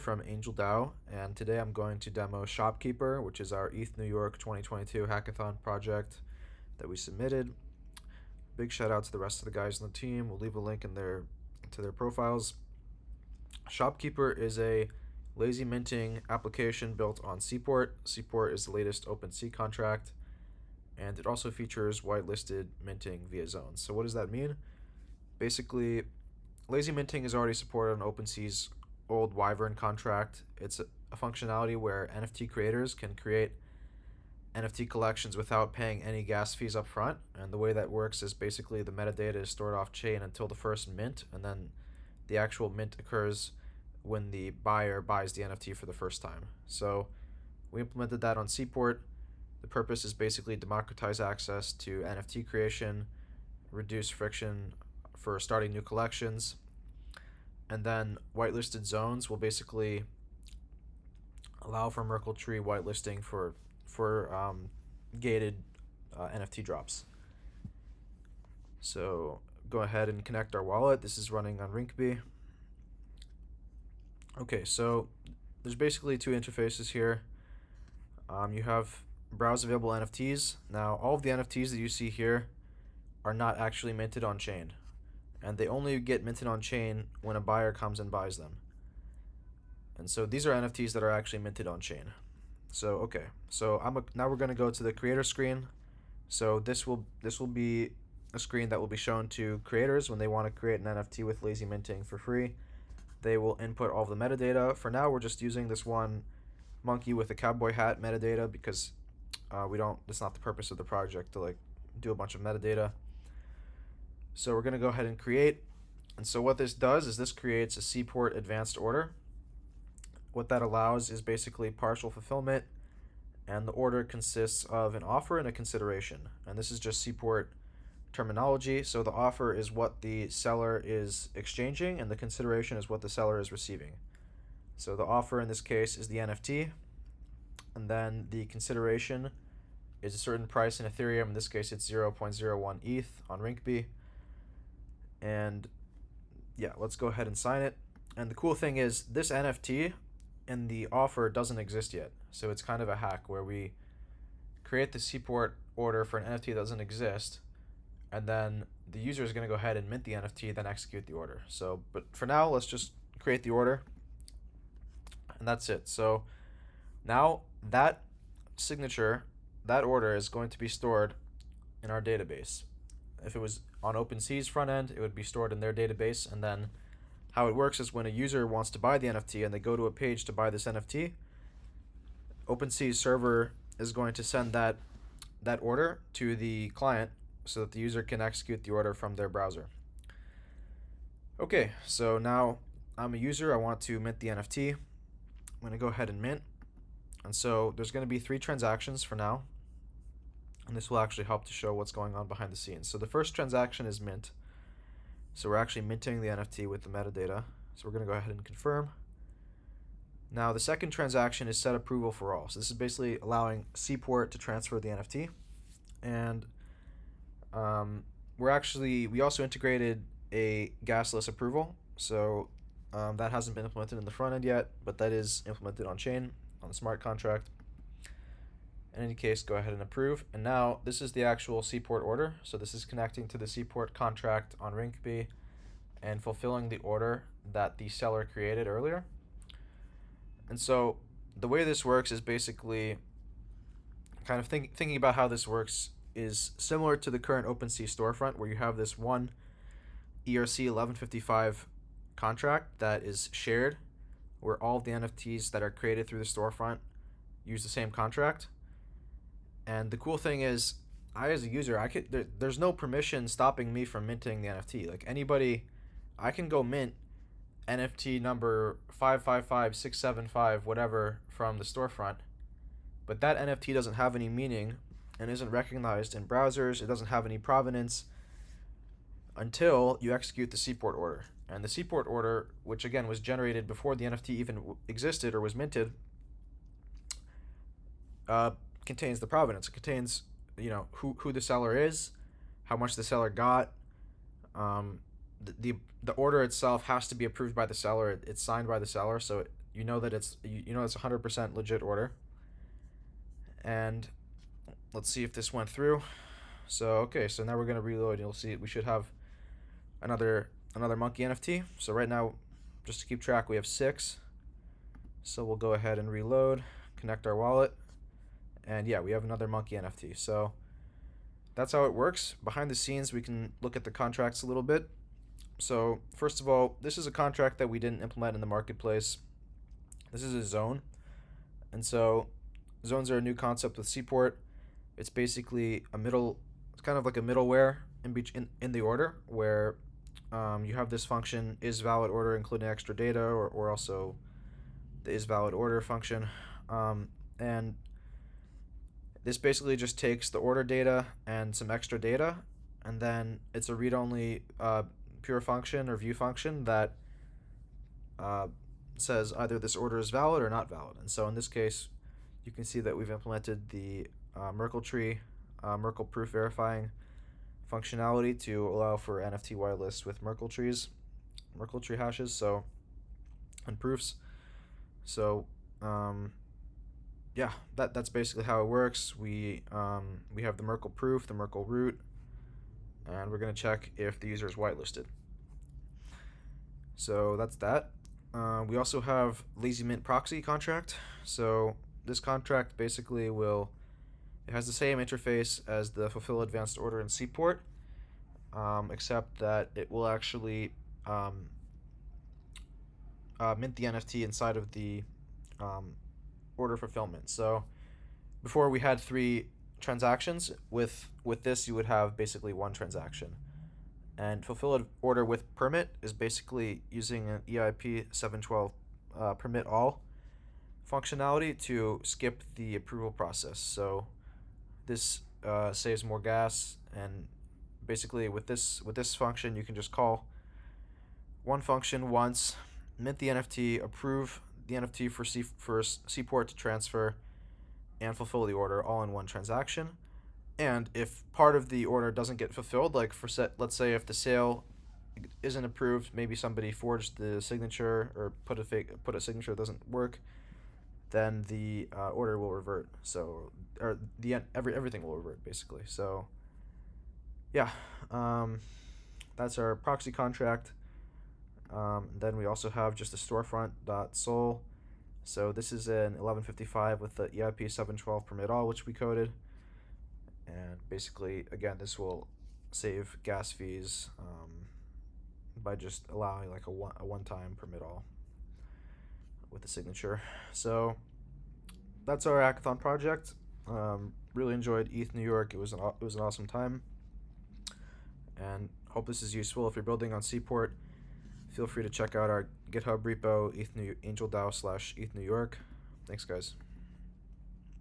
from Angel DAO, and today I'm going to demo Shopkeepr, which is our ETH New York 2022 hackathon project that we submitted. Big shout out to the rest of the guys on the team. We'll leave a link in to their profiles. Shopkeepr is a lazy minting application built on Seaport. Seaport is the latest OpenSea contract, and it also features whitelisted minting via zones. So what does that mean? Basically, lazy minting is already supported on OpenSea's old Wyvern contract. It's a functionality where NFT creators can create NFT collections without paying any gas fees up front. And the way that works is basically the metadata is stored off chain until the first mint, and then the actual mint occurs when the buyer buys the NFT for the first time. So we implemented that on Seaport. The purpose is basically democratize access to NFT creation, reduce friction for starting new collections, and then whitelisted zones will basically allow for Merkletree whitelisting for gated NFT drops. So go ahead and connect our wallet. This is running on Rinkeby. Okay, so there's basically two interfaces here. You have browse available NFTs. Now, all of the NFTs that you see here are not actually minted on chain, and they only get minted on chain when a buyer comes and buys them. And so these are NFTs that are actually minted on chain. So okay, so now we're going to go to the creator screen. So this will be a screen that will be shown to creators when they want to create an NFT with lazy minting for free. They will input all of the metadata. For now, we're just using this one monkey with a cowboy hat metadata because that's not the purpose of the project to do a bunch of metadata. So we're going to go ahead and create. And so what this does is this creates a Seaport advanced order. What that allows is basically partial fulfillment, and the order consists of an offer and a consideration. And this is just Seaport terminology. So the offer is what the seller is exchanging, and the consideration is what the seller is receiving. So the offer in this case is the NFT, and then the consideration is a certain price in Ethereum. In this case, it's 0.01 ETH on Rinkeby. And yeah, let's go ahead and sign it. And the cool thing is this NFT and the offer doesn't exist yet. So it's kind of a hack where we create the Seaport order for an NFT that doesn't exist, and then the user is going to go ahead and mint the NFT, then execute the order. So, but for now, let's just create the order, and that's it. So now that signature, that order is going to be stored in our database. If it was on OpenSea's front end, it would be stored in their database, and then how it works is when a user wants to buy the NFT and they go to a page to buy this NFT, OpenSea's server is going to send that order to the client so that the user can execute the order from their browser. Okay, so now I'm a user. I want to mint the NFT. I'm going to go ahead and mint. And so there's going to be 3 transactions for now, and this will actually help to show what's going on behind the scenes. So the first transaction is mint. So we're actually minting the NFT with the metadata. So we're going to go ahead and confirm. Now the second transaction is set approval for all. So this is basically allowing Seaport to transfer the NFT. And we also integrated a gasless approval. So that hasn't been implemented in the front end yet, but that is implemented on chain, on the smart contract. In any case, go ahead and approve. And now this is the actual Seaport order. So this is connecting to the Seaport contract on Rinkeby and fulfilling the order that the seller created earlier. And so the way this works is basically kind of thinking about how this works is similar to the current OpenSea storefront, where you have this one ERC 1155 contract that is shared, where all of the NFTs that are created through the storefront use the same contract. And the cool thing is, I as a user, there's no permission stopping me from minting the NFT. Like anybody, I can go mint NFT number 555675 whatever from the storefront, but that NFT doesn't have any meaning and isn't recognized in browsers. It doesn't have any provenance until you execute the Seaport order. And the Seaport order, which again was generated before the NFT even existed or was minted, contains the provenance. It contains, who the seller is, how much the seller got. The order itself has to be approved by the seller. It's signed by the seller, so you know that it's you know it's 100% legit order. And let's see if this went through. So okay, so now we're gonna reload. You'll see we should have another monkey NFT. So right now, just to keep track, we have 6. So we'll go ahead and reload, connect our wallet, and yeah, we have another monkey NFT. So that's how it works. Behind the scenes, we can look at the contracts a little bit. So first of all, this is a contract that we didn't implement in the marketplace. This is a zone, and so zones are a new concept with Seaport. It's basically it's kind of like a middleware in the order where you have this function is valid order including extra data, or also the is valid order function, and this basically just takes the order data and some extra data, and then it's a read-only pure function or view function that says either this order is valid or not valid. And so in this case, you can see that we've implemented the Merkletree, Merkle proof verifying functionality to allow for NFT whitelist with Merkletree hashes, so and proofs. So yeah, that's basically how it works. We have the Merkle proof, the Merkle root, and we're gonna check if the user is whitelisted. So that's that. We also have Lazy Mint proxy contract. So this contract basically it has the same interface as the fulfill advanced order in Seaport, except that it will actually mint the NFT inside of the order fulfillment. So before we had 3 transactions. With this, you would have basically 1 transaction. And fulfill an order with permit is basically using an EIP 712 permit all functionality to skip the approval process. So this saves more gas, and basically with this function, you can just call one function once, mint the NFT, approve the NFT for Seaport to transfer, and fulfill the order all in one transaction. And if part of the order doesn't get fulfilled, like let's say if the sale isn't approved, maybe somebody forged the signature or put a signature that doesn't work, then the order will revert. So or everything will revert basically. So yeah, that's our proxy contract. Then we also have just a storefront.sol. So this is an 1155 with the EIP 712 permit all, which we coded. And basically, again, this will save gas fees by just allowing like a one-time permit all with the signature. So that's our Hackathon project. Really enjoyed ETH New York. It was an awesome time, and hope this is useful. If you're building on Seaport, feel free to check out our GitHub repo, ETH Angel DAO /ETH New York. Thanks, guys.